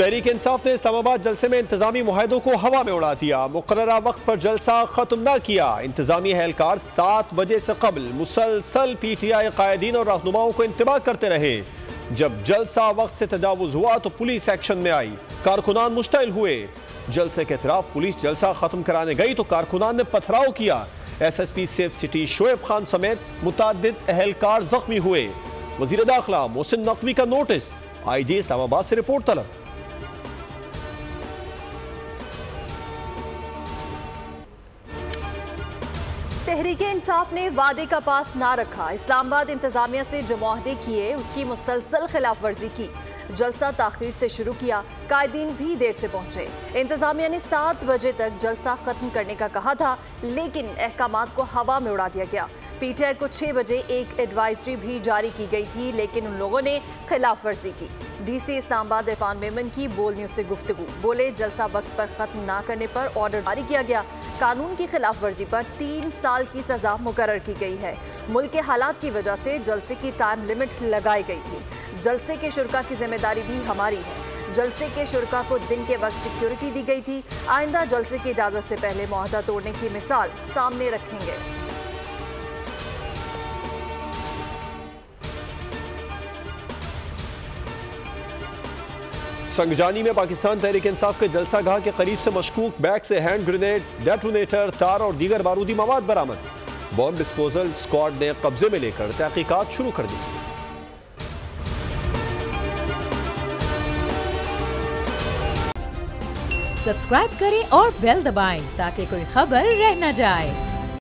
तहरीक इंसाफ ने इस्लामाबाद जलसे में इंतजामी मुआहदों को हवा में उड़ा दिया। मुकर्ररा वक्त पर जलसा खत्म न किया। इंतजामी एहलकार 7 बजे से कबल मुसलसल PTI कायदीन और रहनुमाओं को इंतबाह करते रहे। जब जलसा वक्त से तजावुज हुआ तो पुलिस एक्शन में आई। कारकुनान मुश्तइल हुए। जलसे के खिलाफ पुलिस जलसा खत्म कराने गई तो कारकुनान ने पथराव किया। SSP safe city Shoaib Khan समेत मुतादिद एहलकार जख्मी हुए। वजीर दाखिला मोहसिन नकवी का नोटिस, IG इस्लामाबाद से रिपोर्ट तलब। तहरीक इंसाफ ने वादे का पास ना रखा। इस्लामाबाद इंतजामिया से जो मुआहदे किए उसकी मुसलसल खिलाफ वर्जी की। जलसा ताखीर से शुरू किया, कायदीन भी देर से पहुंचे। इंतजामिया ने 7 बजे तक जलसा खत्म करने का कहा था, लेकिन अहकामात को हवा में उड़ा दिया गया। PTI को 6 बजे एक एडवाइजरी भी जारी की गई थी, लेकिन उन लोगों ने खिलाफ वर्जी की। DC इस्लामाबाद इरफान मेमन की बोल न्यूज से गुफ्तगू, बोले जलसा वक्त पर खत्म ना करने पर ऑर्डर जारी किया गया। कानून की खिलाफ वर्जी पर 3 साल की सजा मुकर्रर की गई है। मुल्क के हालात की वजह से जलसे की टाइम लिमिट लगाई गई थी। जलसे के शुरका की जिम्मेदारी भी हमारी है। जलसे के शुरका को दिन के वक्त सिक्योरिटी दी गई थी। आइंदा जलसे की इजाजत से पहले मुआहदा तोड़ने की मिसाल सामने रखेंगे। संगजानी में पाकिस्तान तहरीक इंसाफ के जलसा गाह के करीब से मशकूक बैग से हैंड ग्रेनेड, डेटोनेटर, तार और दीगर बारूदी मवाद बरामद। बॉम्ब डिस्पोजल स्क्वाड ने कब्जे में लेकर तहकीकात शुरू कर दी। सब्सक्राइब करें और बेल दबाएं ताकि कोई खबर रह न जाए।